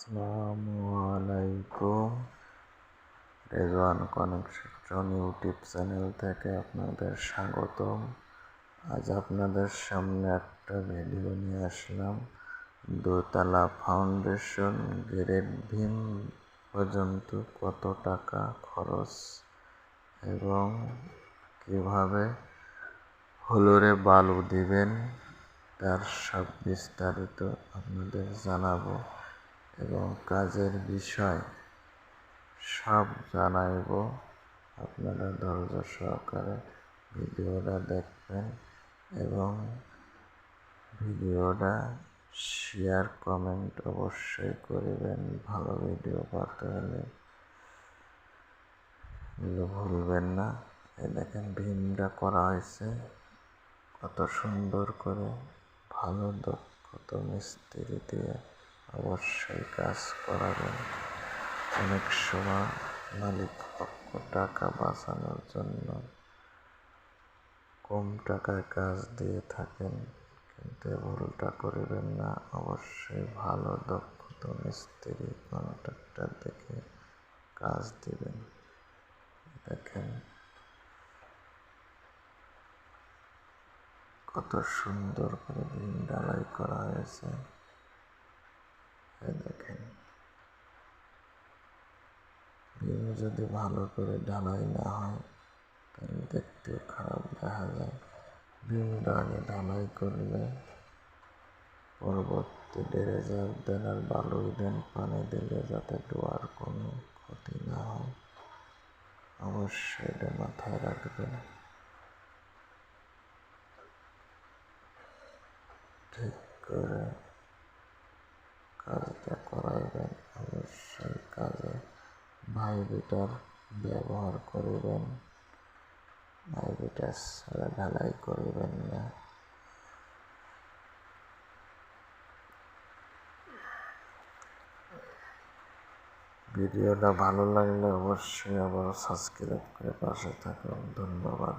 আসসালামু আলাইকুম। Rezwan connection YouTube channel থেকে আপনাদের স্বাগতম। আজ আপনাদের সামনে একটা ভিডিও নিয়ে আসলাম। দোতলা ফাউন্ডেশন গ্রেড বিম পর্যন্ত কত টাকা খরচ এবং কিভাবে ফ্লোরে বালু দিবেন তার সব বিস্তারিত আপনাদের জানাবো এবং কাজের বিষয় সব জানাইব। আপনারা ধৈর্য সহকারে ভিডিওটা দেখবেন এবং ভিডিওটা শেয়ার কমেন্ট অবশ্যই করবেন। ভালো ভিডিও পাতে হলে ভুলবেন না। এই দেখেন ভীমটা করা হয়েছে কত সুন্দর করে, ভালো দক্ষত মিস্ত্রি দিয়ে অবশ্যই কাজ করাবেন। অনেক সময় মালিক পক্ষ টাকা বাঁচানোর জন্য কম টাকায় কাজ দিয়ে থাকেন, কিন্তু ভুলটা করবেন না। অবশ্যই ভালো দক্ষত মিস্ত্রি কন্ট্রাক্টর দেখে কাজ দিবেন। দেখেন কত সুন্দর করে বিম ঢালাই করা হয়েছে। দেখেন বিম যদি ভালো করে ঢালাই না হয় তাহলে দেখতেও খারাপ দেখা যায়। বিমটা আগে ঢালাই করলে পরবর্তী ড্রেজার দেন আর বালুই দেন, পানি দিলে যাতে ডোয়ার কোনো ক্ষতি না হয়, অবশ্যই এটা মাথায় রাখবেন। ঠিক করে কাজটা করাবেন। অবশ্যই কাজে ভাইব্রেটর ব্যবহার করবেন, ভাইব্রেটর ছাড়া ঢালাই করবেন না। ভিডিওটা ভালো লাগলে অবশ্যই আবার সাবস্ক্রাইব করে পাশে থাকুন। ধন্যবাদ।